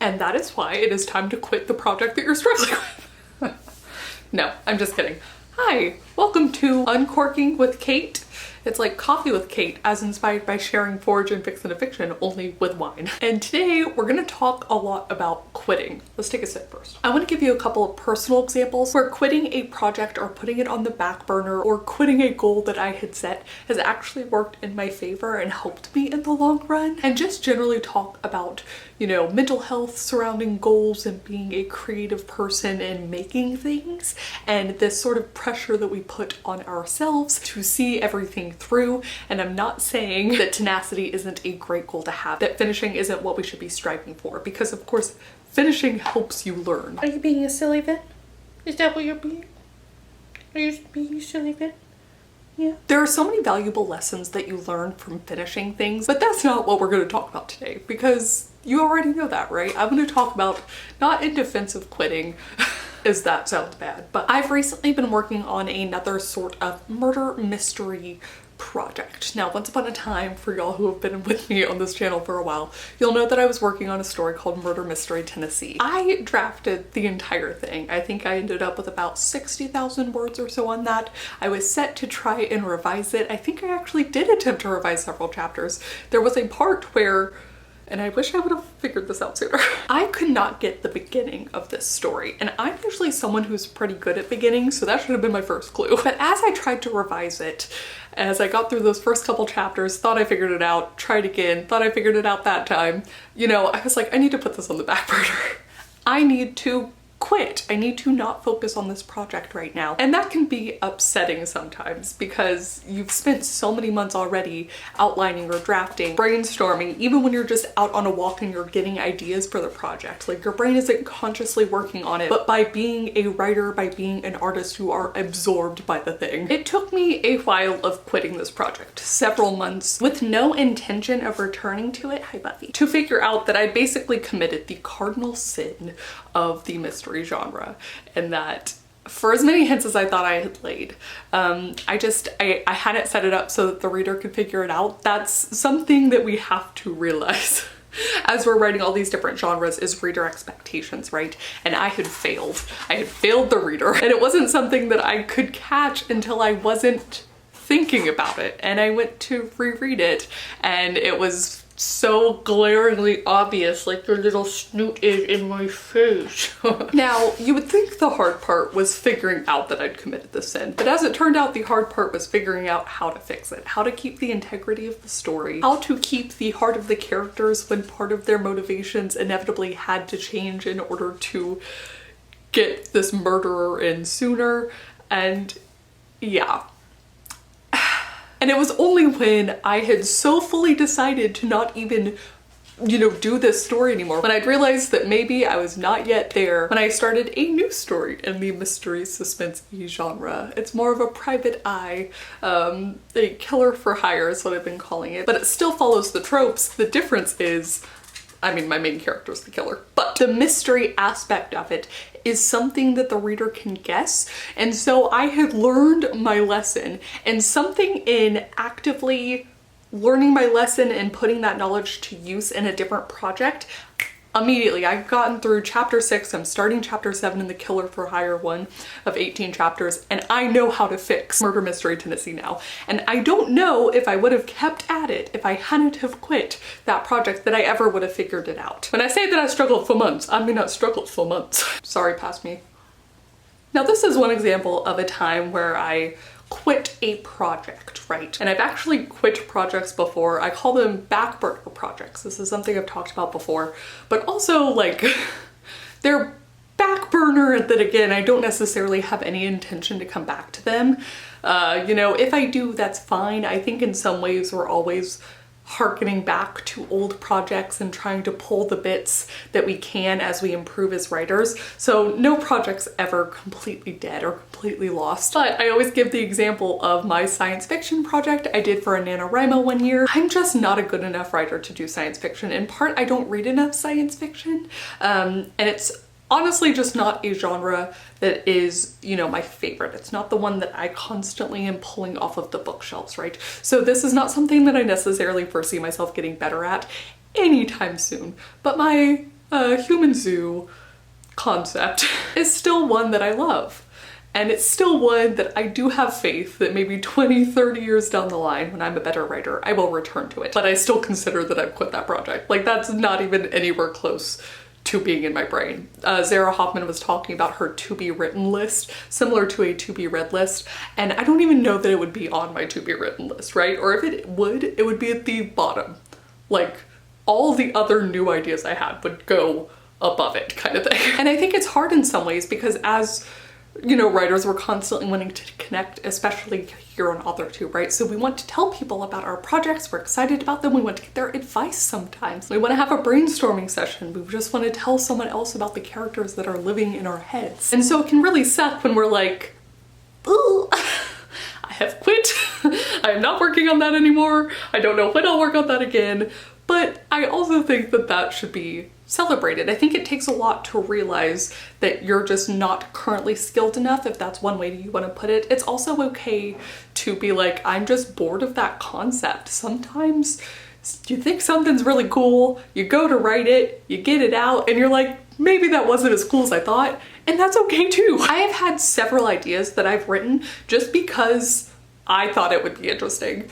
And that is why it is time to quit the project that you're struggling with. No, I'm just kidding. Hi, welcome to Uncorking with Kate. It's like coffee with Kate, as inspired by sharing forge and fiction to fiction, only with wine. And today we're gonna talk a lot about quitting. Let's take a sip first. I want to give you a couple of personal examples where quitting a project or putting it on the back burner or quitting a goal that I had set has actually worked in my favor and helped me in the long run. And just generally talk about, you know, mental health surrounding goals and being a creative person and making things, and this sort of pressure that we put on ourselves to see everything through. And I'm not saying that tenacity isn't a great goal to have, that finishing isn't what we should be striving for, because of course finishing helps you learn. Are you being a silly bit? Is that what you're being? Are you being a silly bit? Yeah. There are so many valuable lessons that you learn from finishing things, but that's not what we're going to talk about today, because you already know that, right? I'm going to talk about, not in defense of quitting, as that sounds bad, but I've recently been working on another sort of murder mystery project. Now, once upon a time, for y'all who have been with me on this channel for a while, you'll know that I was working on a story called Murder Mystery Tennessee. I drafted the entire thing. I think I ended up with about 60,000 words or so on that. I was set to try and revise it. I think I actually did attempt to revise several chapters. There was a part where, and I wish I would have figured this out sooner, I could not get the beginning of this story. And I'm usually someone who's pretty good at beginnings, so that should have been my first clue. But as I tried to revise it, as I got through those first couple chapters, thought I figured it out, tried again, thought I figured it out that time, you know, I was like, I need to put this on the back burner. I need to quit. I need to not focus on this project right now. And that can be upsetting sometimes, because you've spent so many months already outlining or drafting, brainstorming, even when you're just out on a walk and you're getting ideas for the project. Like, your brain isn't consciously working on it, but by being a writer, by being an artist, you are absorbed by the thing. It took me a while of quitting this project, several months, with no intention of returning to it, hi Buffy, to figure out that I basically committed the cardinal sin of the mystery genre, and that for as many hints as I thought I had laid, I hadn't set it up so that the reader could figure it out. That's something that we have to realize as we're writing all these different genres, is reader expectations, right? And I had failed. I had failed the reader, and it wasn't something that I could catch until I wasn't thinking about it. And I went to reread it, and it was so glaringly obvious, like your little snoot is in my face. Now, you would think the hard part was figuring out that I'd committed the sin, but as it turned out, the hard part was figuring out how to fix it, how to keep the integrity of the story, how to keep the heart of the characters when part of their motivations inevitably had to change in order to get this murderer in sooner. And yeah. And it was only when I had so fully decided to not even, you know, do this story anymore, when I'd realized that maybe I was not yet there, when I started a new story in the mystery suspense genre. It's more of a private eye, a killer for hire is what I've been calling it, but it still follows the tropes. The difference is, I mean, my main character is the killer, but the mystery aspect of it is something that the reader can guess. And so I had learned my lesson, and something in actively learning my lesson and putting that knowledge to use in a different project, immediately I've gotten through chapter 6, I'm starting chapter 7 in the Killer for Hire one of 18 chapters, and I know how to fix Murder Mystery Tennessee now. And I don't know if I would have kept at it, if I hadn't have quit that project, that I ever would have figured it out. When I say that I struggled for months, I mean I struggled for months. Sorry, past me. Now, this is one example of a time where I quit a project, right? And I've actually quit projects before. I call them backburner projects. This is something I've talked about before, but also like they're backburner that, again, I don't necessarily have any intention to come back to them. You know, if I do, that's fine. I think in some ways we're always harkening back to old projects and trying to pull the bits that we can as we improve as writers. So no project's ever completely dead or completely lost. But I always give the example of my science fiction project I did for a NaNoWriMo one year. I'm just not a good enough writer to do science fiction. In part, I don't read enough science fiction, and it's honestly just not a genre that is, you know, my favorite. It's not the one that I constantly am pulling off of the bookshelves, right? So this is not something that I necessarily foresee myself getting better at anytime soon. But my human zoo concept is still one that I love. And it's still one that I do have faith that maybe 20, 30 years down the line, when I'm a better writer, I will return to it. But I still consider that I've quit that project. Like, that's not even anywhere close to being in my brain. Zara Hoffman was talking about her to be written list, similar to a to be read list, and I don't even know that it would be on my to be written list, right? Or if it would be at the bottom. Like, all the other new ideas I had would go above it, kind of thing. And I think it's hard in some ways because as you know, writers were constantly wanting to connect, especially here on authortube, right? So we want to tell people about our projects, we're excited about them, we want to get their advice sometimes. We want to have a brainstorming session, we just want to tell someone else about the characters that are living in our heads. And so it can really suck when we're like, ooh, I have quit, I am not working on that anymore, I don't know when I'll work on that again. But I also think that that should be celebrated. I think it takes a lot to realize that you're just not currently skilled enough, if that's one way you want to put it. It's also okay to be like, I'm just bored of that concept. Sometimes you think something's really cool, you go to write it, you get it out, and you're like, maybe that wasn't as cool as I thought, and that's okay too. I have had several ideas that I've written just because I thought it would be interesting,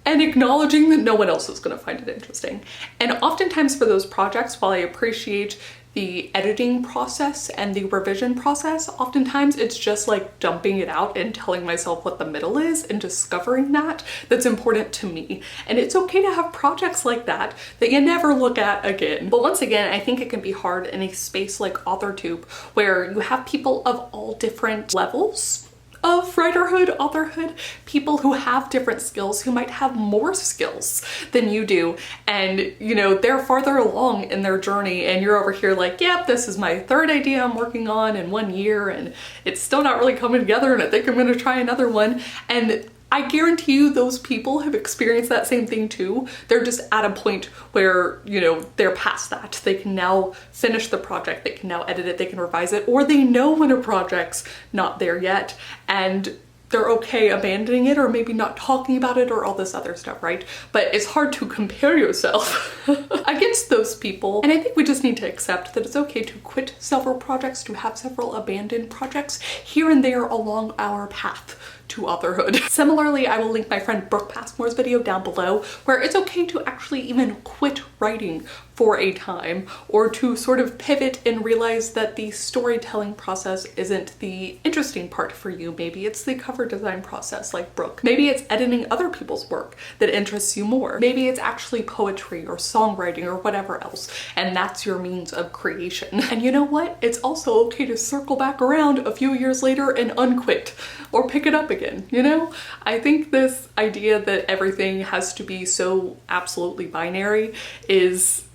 and acknowledging that no one else is going to find it interesting. And oftentimes for those projects, while I appreciate the editing process and the revision process, oftentimes it's just like dumping it out and telling myself what the middle is and discovering that that's important to me. And it's okay to have projects like that that you never look at again. But once again, I think it can be hard in a space like authortube where you have people of all different levels of writerhood, authorhood, people who have different skills, who might have more skills than you do, and you know, they're farther along in their journey and you're over here like, yep, this is my third idea I'm working on in 1 year and it's still not really coming together and I think I'm gonna try another one. And I guarantee you those people have experienced that same thing too. They're just at a point where, you know, they're past that. They can now finish the project, they can now edit it, they can revise it, or they know when a project's not there yet and they're okay abandoning it or maybe not talking about it or all this other stuff, right? But it's hard to compare yourself against those people. And I think we just need to accept that it's okay to quit several projects, to have several abandoned projects here and there along our path to authorhood. Similarly, I will link my friend Brooke Passmore's video down below where it's okay to actually even quit writing for a time or to sort of pivot and realize that the storytelling process isn't the interesting part for you. Maybe it's the cover design process like Brooke. Maybe it's editing other people's work that interests you more. Maybe it's actually poetry or songwriting or whatever else, and that's your means of creation. And you know what? It's also okay to circle back around a few years later and unquit or pick it up again, you know? I think this idea that everything has to be so absolutely binary is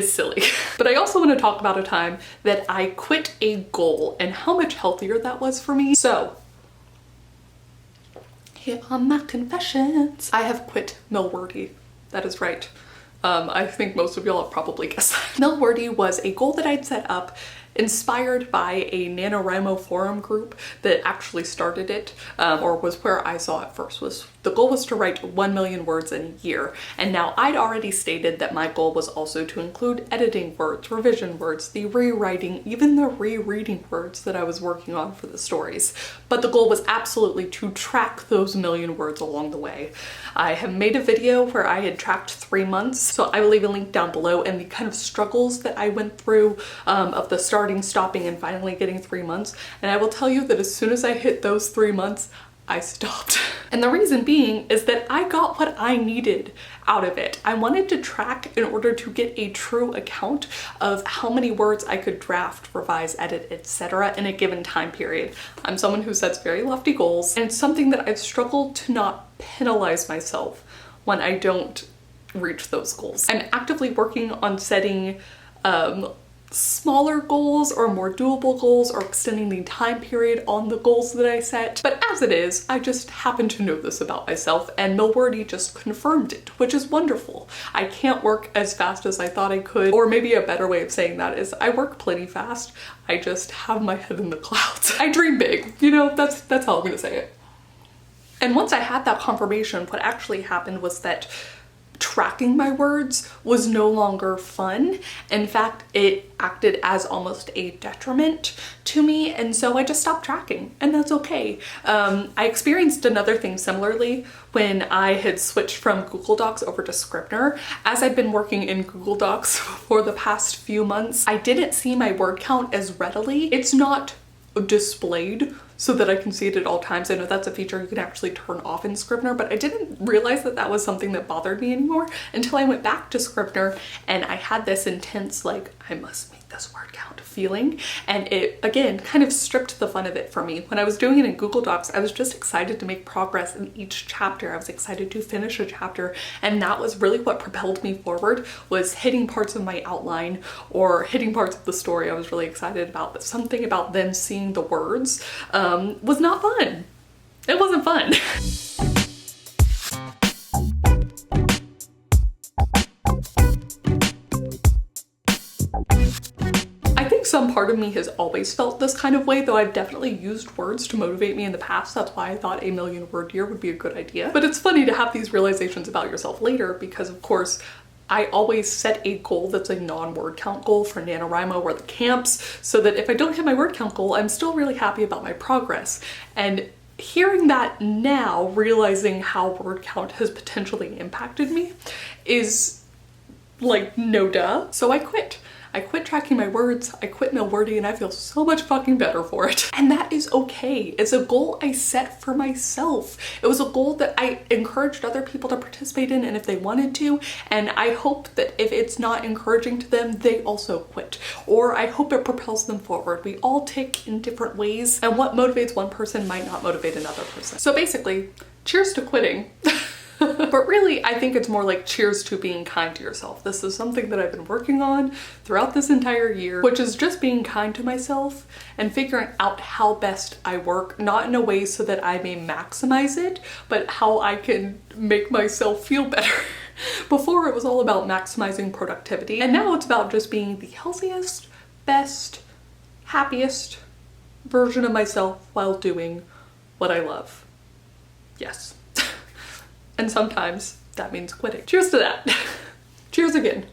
silly. But I also want to talk about a time that I quit a goal and how much healthier that was for me. So, here are my confessions. I have quit milwordy. That is right. I think most of y'all have probably guessed that. Milwordy was a goal that I'd set up inspired by a NaNoWriMo forum group that actually started it, or was where I saw it first. The goal was to write 1 million words in a year, and now I'd already stated that my goal was also to include editing words, revision words, the rewriting, even the rereading words that I was working on for the stories. But the goal was absolutely to track those 1 million words along the way. I have made a video where I had tracked 3 months, so I will leave a link down below, and the kind of struggles that I went through of the starting, stopping, and finally getting 3 months. And I will tell you that as soon as I hit those 3 months, I stopped. And the reason being is that I got what I needed out of it. I wanted to track in order to get a true account of how many words I could draft, revise, edit, etc. in a given time period. I'm someone who sets very lofty goals, and it's something that I've struggled to not penalize myself when I don't reach those goals. I'm actively working on setting smaller goals or more doable goals or extending the time period on the goals that I set. But as it is, I just happen to know this about myself, and milwordy just confirmed it, which is wonderful. I can't work as fast as I thought I could, or maybe a better way of saying that is I work plenty fast. I just have my head in the clouds. I dream big, you know, that's how I'm gonna say it. And once I had that confirmation, what actually happened was that tracking my words was no longer fun. In fact, it acted as almost a detriment to me, and so I just stopped tracking, and that's okay. I experienced another thing similarly when I had switched from Google Docs over to Scrivener. As I've been working in Google Docs for the past few months, I didn't see my word count as readily. It's not displayed so that I can see it at all times. I know that's a feature you can actually turn off in Scrivener, but I didn't realize that that was something that bothered me anymore until I went back to Scrivener and I had this intense, like, I must make this word count feeling, and it again kind of stripped the fun of it for me. When I was doing it in Google Docs, I was just excited to make progress in each chapter. I was excited to finish a chapter, and that was really what propelled me forward, was hitting parts of my outline or hitting parts of the story I was really excited about. But something about then seeing the words was not fun. It wasn't fun. Some part of me has always felt this kind of way, though I've definitely used words to motivate me in the past. That's why I thought a million word year would be a good idea. But it's funny to have these realizations about yourself later, because of course I always set a goal that's a non-word count goal for NaNoWriMo or the camps, so that if I don't hit my word count goal, I'm still really happy about my progress. And hearing that now, realizing how word count has potentially impacted me, is like, no duh. So I quit. I quit tracking my words, I quit milwordy, and I feel so much fucking better for it. And that is okay. It's a goal I set for myself. It was a goal that I encouraged other people to participate in, and if they wanted to, and I hope that if it's not encouraging to them, they also quit. Or I hope it propels them forward. We all tick in different ways, and what motivates one person might not motivate another person. So basically, cheers to quitting. But really, I think it's more like cheers to being kind to yourself. This is something that I've been working on throughout this entire year, which is just being kind to myself and figuring out how best I work, not in a way so that I may maximize it, but how I can make myself feel better. Before, it was all about maximizing productivity, and now it's about just being the healthiest, best, happiest version of myself while doing what I love. Yes. And sometimes that means quitting. Cheers to that. Cheers again.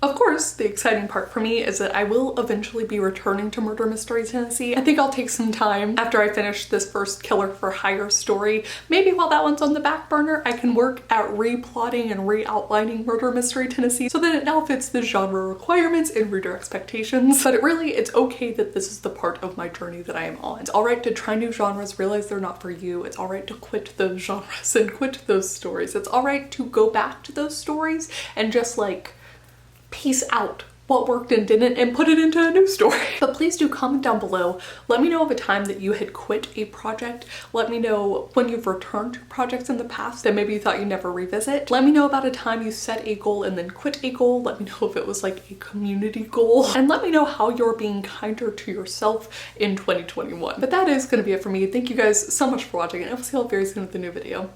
Of course, the exciting part for me is that I will eventually be returning to Murder Mystery Tennessee. I think I'll take some time after I finish this first Killer for Hire story. Maybe while that one's on the back burner, I can work at replotting and re-outlining Murder Mystery Tennessee so that it now fits the genre requirements and reader expectations. But it's okay that this is the part of my journey that I am on. It's alright to try new genres, realize they're not for you. It's alright to quit those genres and quit those stories. It's alright to go back to those stories and just like piece out what worked and didn't and put it into a new story. But please do comment down below. Let me know of a time that you had quit a project. Let me know when you've returned to projects in the past that maybe you thought you'd never revisit. Let me know about a time you set a goal and then quit a goal. Let me know if it was like a community goal. And let me know how you're being kinder to yourself in 2021. But that is gonna be it for me. Thank you guys so much for watching, and I will see you all very soon with a new video.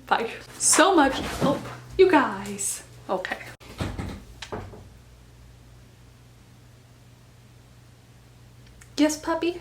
Bye. So much. Oh, you guys. Okay. Yes, puppy?